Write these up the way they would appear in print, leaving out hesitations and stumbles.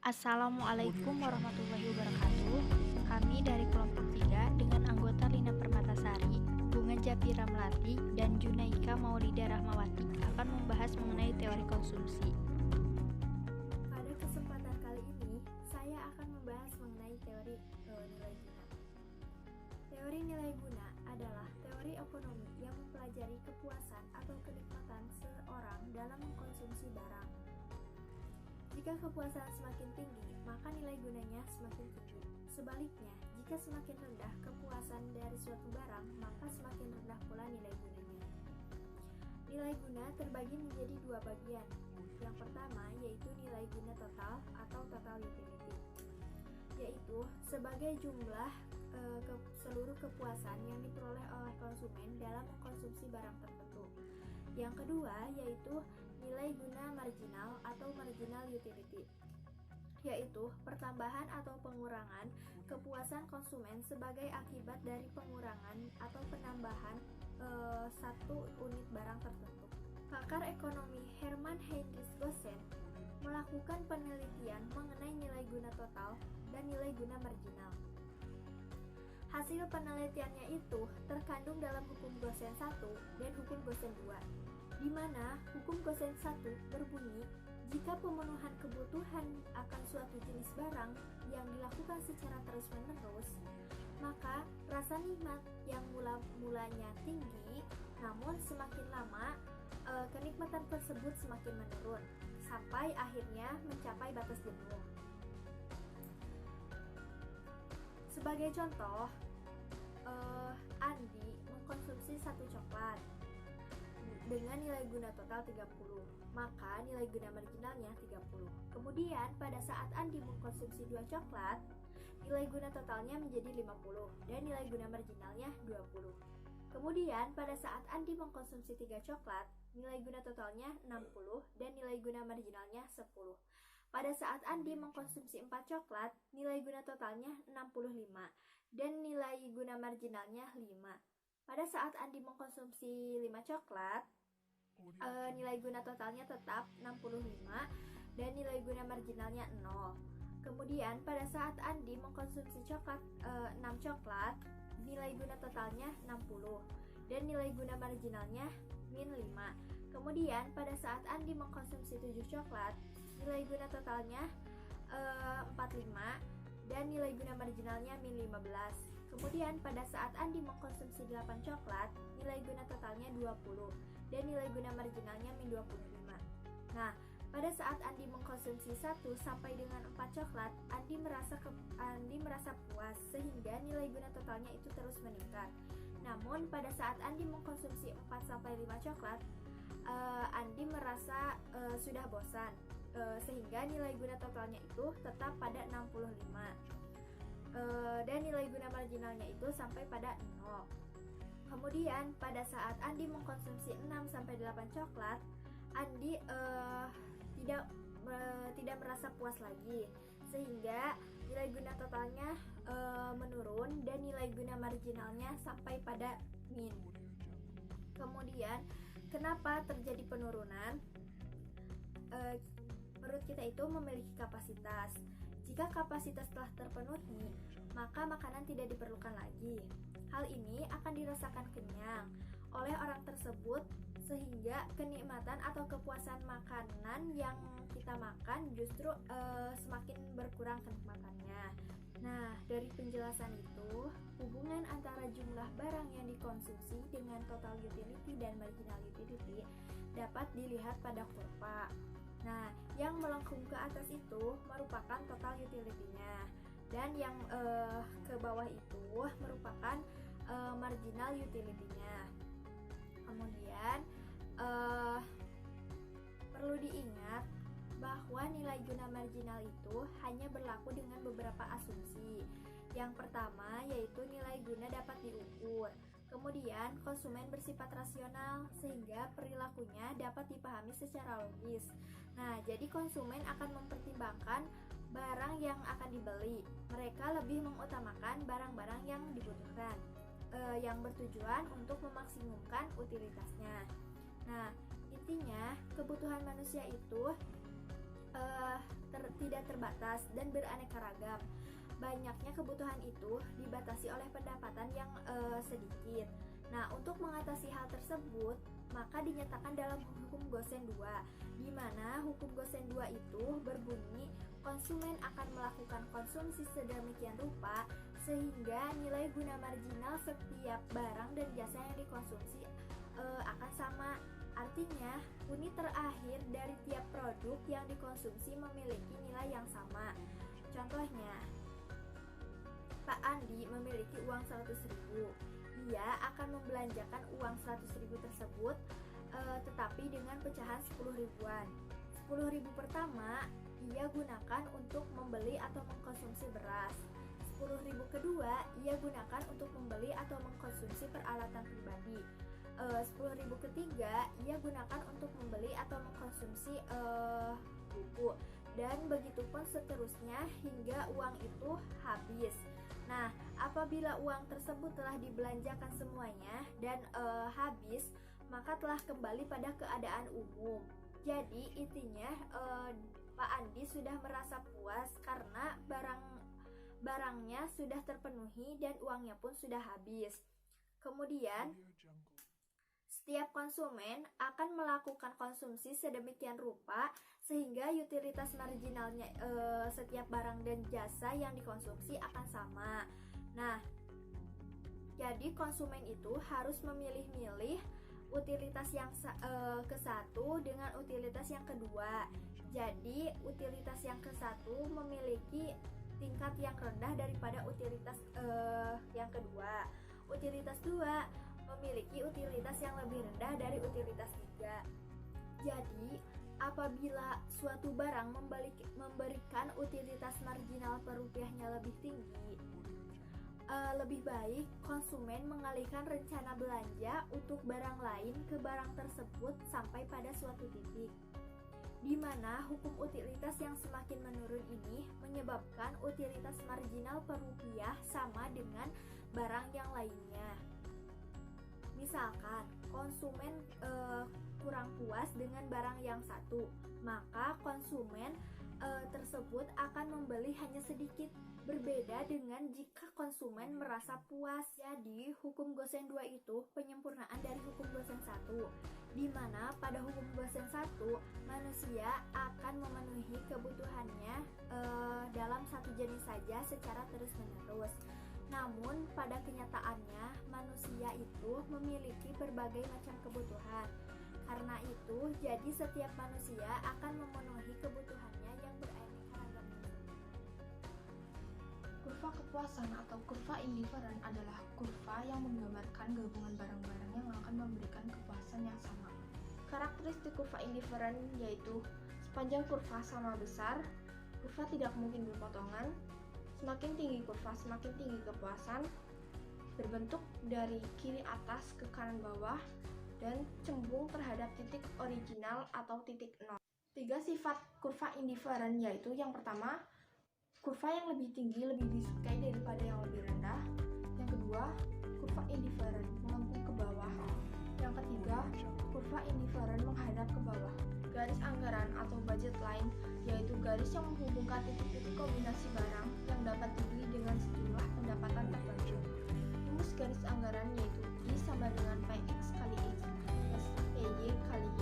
Assalamualaikum warahmatullahi wabarakatuh. Kami dari kelompok 3 dengan anggota Lina Permatasari, Bunga Japira Melati, dan Junaika Maulida Rahmawati akan membahas mengenai teori konsumsi. Pada kesempatan kali ini, saya akan membahas mengenai teori nilai guna. Teori nilai guna adalah teori ekonomi yang mempelajari kepuasan atau kenikmatan seseorang dalam mengkonsumsi barang. Jika kepuasan semakin tinggi, maka nilai gunanya semakin tinggi. Sebaliknya, jika semakin rendah kepuasan dari suatu barang, maka semakin rendah pula nilai gunanya. Nilai guna terbagi menjadi dua bagian. Yang pertama yaitu nilai guna total atau total utility, yaitu sebagai jumlah seluruh kepuasan yang diperoleh oleh konsumen dalam mengkonsumsi barang tertentu. Yang kedua yaitu nilai guna marginal atau marginal utility, yaitu pertambahan atau pengurangan kepuasan konsumen sebagai akibat dari pengurangan atau penambahan satu unit barang tertentu. Pakar ekonomi Hermann Heinrich Gossen melakukan penelitian mengenai nilai guna total dan nilai guna marginal. Hasil penelitiannya itu terkandung dalam hukum Gossen 1 dan hukum Gossen 2, di mana hukum Gossen 1 berbunyi, jika pemenuhan kebutuhan akan suatu jenis barang yang dilakukan secara terus-menerus, maka rasa nikmat yang mulanya tinggi, namun semakin lama kenikmatan tersebut semakin menurun, sampai akhirnya mencapai batas jenuh. Sebagai contoh, Andi mengkonsumsi satu coklat dengan nilai guna total 30, maka nilai guna marginalnya 30. Kemudian pada saat Andi mengkonsumsi 2 coklat, nilai guna totalnya menjadi 50 dan nilai guna marginalnya 20. Kemudian pada saat Andi mengkonsumsi 3 coklat, nilai guna totalnya 60 dan nilai guna marginalnya 10. Pada saat Andi mengkonsumsi 4 coklat, nilai guna totalnya 65 dan nilai guna marginalnya 5. Pada saat Andi mengkonsumsi 5 coklat, nilai guna totalnya tetap 65 dan nilai guna marginalnya 0. Kemudian pada saat Andi mengkonsumsi 6 coklat, nilai guna totalnya 60 dan nilai guna marginalnya min 5. Kemudian pada saat Andi mengkonsumsi 7 coklat, nilai guna totalnya 45 dan nilai guna marginalnya min 15. Kemudian pada saat Andi mengkonsumsi 8 coklat, nilai guna totalnya 20 dan nilai guna marginalnya min 25. Nah, pada saat Andi mengkonsumsi 1 sampai dengan 4 coklat, Andi merasa puas sehingga nilai guna totalnya itu terus meningkat. Namun pada saat Andi mengkonsumsi 4 sampai 5 coklat, Andi merasa sudah bosan, sehingga nilai guna totalnya itu tetap pada 65 dan nilai guna marginalnya itu sampai pada 0. Kemudian pada saat Andi mengkonsumsi 6 sampai 8 coklat, Andi tidak merasa puas lagi, sehingga nilai guna totalnya menurun dan nilai guna marginalnya sampai pada min. Kemudian kenapa terjadi penurunan? Perut kita itu memiliki kapasitas. Jika kapasitas telah terpenuhi, maka makanan tidak diperlukan lagi. Hal ini akan dirasakan kenyang oleh orang tersebut, sehingga kenikmatan atau kepuasan makanan yang kita makan justru semakin berkurang kenikmatannya. Nah, dari penjelasan itu, hubungan antara jumlah barang yang dikonsumsi dengan total utility dan marginal utility dapat dilihat pada kurva. Nah, yang melengkung ke atas itu merupakan total utility-nya, dan yang ke bawah itu merupakan marginal utility-nya. Kemudian perlu diingat bahwa nilai guna marginal itu hanya berlaku dengan beberapa asumsi. Yang pertama yaitu nilai guna dapat diukur. Kemudian konsumen bersifat rasional sehingga perilakunya dapat dipahami secara logis. Nah, jadi konsumen akan mempertimbangkan barang yang akan dibeli. Mereka lebih mengutamakan barang-barang yang dibutuhkan, yang bertujuan untuk memaksimumkan utilitasnya. Nah, intinya kebutuhan manusia itu tidak terbatas dan beraneka ragam. Banyaknya kebutuhan itu dibatasi oleh pendapatan yang sedikit. Nah, untuk mengatasi hal tersebut, maka dinyatakan dalam hukum Gosen 2, di mana hukum Gosen 2 itu berbunyi konsumen akan melakukan konsumsi sedemikian rupa sehingga nilai guna marginal setiap barang dan jasa yang dikonsumsi akan sama. Artinya, unit terakhir dari tiap produk yang dikonsumsi memiliki nilai yang sama. Contohnya, Pak Andi memiliki uang 100.000. Ia akan membelanjakan uang 100.000 tersebut tetapi dengan pecahan 10 ribuan. 10 ribu pertama ia gunakan untuk membeli atau mengkonsumsi beras. 10 ribu kedua ia gunakan untuk membeli atau mengkonsumsi peralatan pribadi. 10 ribu ketiga ia gunakan untuk membeli atau mengkonsumsi buku, dan begitupun seterusnya hingga uang itu habis. Nah, apabila uang tersebut telah dibelanjakan semuanya dan habis, maka telah kembali pada keadaan umum. Jadi intinya Pak Andi sudah merasa puas karena barangnya sudah terpenuhi dan uangnya pun sudah habis. Kemudian setiap konsumen akan melakukan konsumsi sedemikian rupa sehingga utilitas marginalnya setiap barang dan jasa yang dikonsumsi akan sama. Nah, jadi konsumen itu harus memilih-milih utilitas yang ke satu dengan utilitas yang kedua. Jadi utilitas yang ke satu memiliki tingkat yang rendah daripada utilitas yang kedua. Utilitas 2 memiliki utilitas yang lebih rendah dari utilitas 3. Jadi, apabila suatu barang memberikan utilitas marginal per rupiahnya lebih tinggi, lebih baik konsumen mengalihkan rencana belanja untuk barang lain ke barang tersebut sampai pada suatu titik, di mana hukum utilitas yang semakin menurun ini menyebabkan utilitas marginal per rupiah sama dengan barang yang lainnya. Misalkan konsumen kurang puas dengan barang yang satu, maka konsumen tersebut akan membeli hanya sedikit, berbeda dengan jika konsumen merasa puas. Jadi hukum Gosen 2 itu penyempurnaan dari hukum Gosen 1, di mana pada hukum Gosen 1 manusia akan memenuhi kebutuhannya dalam satu jenis saja secara terus-menerus. Namun pada kenyataannya manusia itu memiliki berbagai macam kebutuhan. Karena itu, jadi setiap manusia akan memenuhi kebutuhannya yang beraneka ragam. Kurva kepuasan atau kurva indiferen adalah kurva yang menggambarkan gabungan barang-barang yang akan memberikan kepuasan yang sama. Karakteristik kurva indiferen yaitu sepanjang kurva sama besar, kurva tidak mungkin berpotongan, semakin tinggi kurva semakin tinggi kepuasan, berbentuk dari kiri atas ke kanan bawah, dan cembung terhadap titik original atau titik nol. 3 sifat kurva indiferen yaitu yang pertama, kurva yang lebih tinggi lebih disukai daripada yang lebih rendah. Yang kedua, kurva indiferen melengkung ke bawah. Yang ketiga, kurva indiferen menghadap ke bawah. Garis anggaran atau budget line yaitu garis yang menghubungkan titik-titik kombinasi barang yang dapat dibeli dengan sejumlah pendapatan tertentu. Rumus garis anggaran yaitu I sama dengan PX kali X plus PY kali Y.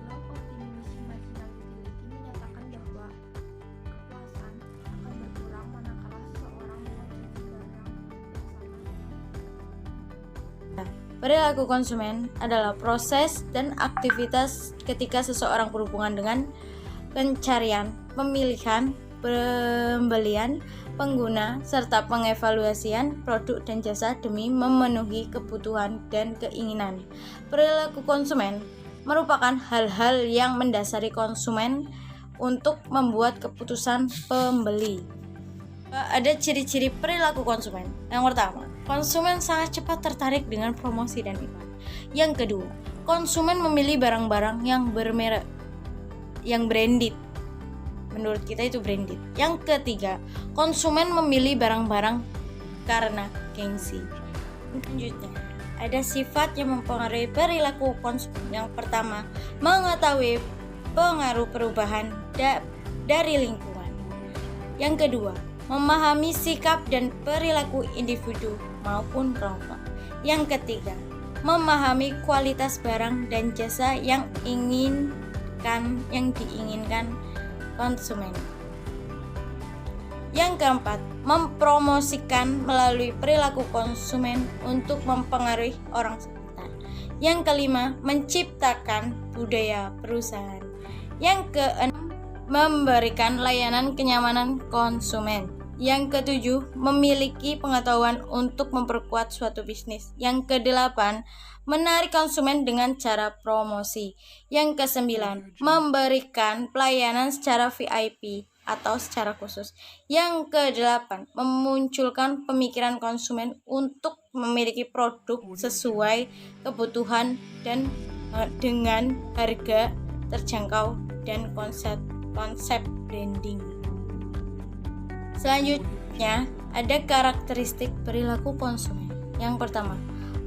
Law of diminishing marginal utility menyatakan bahwa kepuasan akan berkurang manakala seseorang mengonsumsi barang yang sama. Perilaku konsumen adalah proses dan aktivitas ketika seseorang berhubungan dengan pencarian, pemilihan, pembelian, pengguna, serta pengevaluasian produk dan jasa demi memenuhi kebutuhan dan keinginan. Perilaku konsumen merupakan hal-hal yang mendasari konsumen untuk membuat keputusan pembeli. Ada ciri-ciri perilaku konsumen. Yang pertama, konsumen sangat cepat tertarik dengan promosi dan iklan. Yang kedua, konsumen memilih barang-barang yang bermerek, yang branded. Menurut kita itu branded. Yang ketiga, konsumen memilih barang-barang karena gengsi. Selanjutnya, ada sifat yang mempengaruhi perilaku konsumen. Yang pertama, mengetahui pengaruh perubahan dari lingkungan. Yang kedua, memahami sikap dan perilaku individu maupun kelompok. Yang ketiga, memahami kualitas barang dan jasa yang diinginkan konsumen. Yang keempat, mempromosikan melalui perilaku konsumen untuk mempengaruhi orang sekitar. Yang kelima, menciptakan budaya perusahaan. Yang keenam, memberikan layanan kenyamanan konsumen. Yang ketujuh, memiliki pengetahuan untuk memperkuat suatu bisnis. Yang kedelapan, menarik konsumen dengan cara promosi. Yang kesembilan, memberikan pelayanan secara VIP atau secara khusus. Yang kedelapan, memunculkan pemikiran konsumen untuk memiliki produk sesuai kebutuhan dan dengan harga terjangkau dan konsep branding. Selanjutnya, ada karakteristik perilaku konsumen. Yang pertama,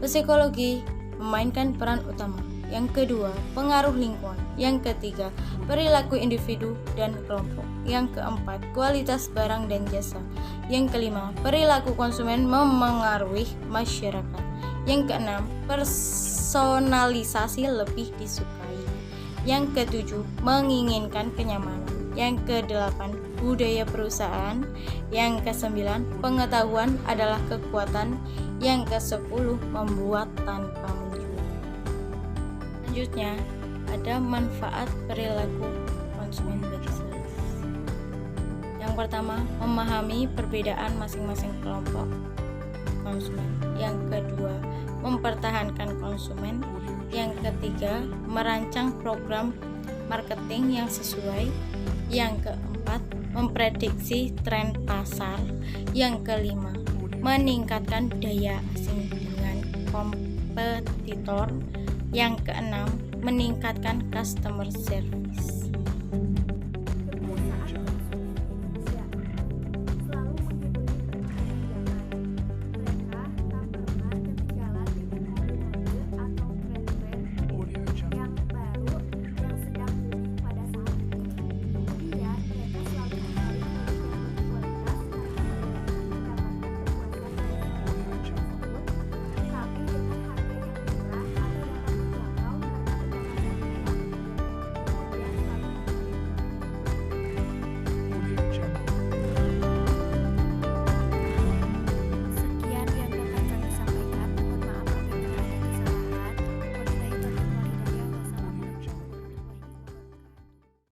psikologi memainkan peran utama. Yang kedua, pengaruh lingkungan. Yang ketiga, perilaku individu dan kelompok. Yang keempat, kualitas barang dan jasa. Yang kelima, perilaku konsumen memengaruhi masyarakat. Yang keenam, personalisasi lebih disukai. Yang ketujuh, menginginkan kenyamanan. Yang kedelapan, budaya perusahaan. Yang kesembilan, pengetahuan adalah kekuatan. Yang kesepuluh, membuat tanpa menjual. Selanjutnya, ada manfaat perilaku konsumen bagi sales. Yang pertama, memahami perbedaan masing-masing kelompok konsumen. Yang kedua, mempertahankan konsumen. Yang ketiga, merancang program marketing yang sesuai. Yang keempat, memprediksi tren pasar. Yang kelima, meningkatkan daya saing dengan kompetitor. Yang keenam, meningkatkan customer service.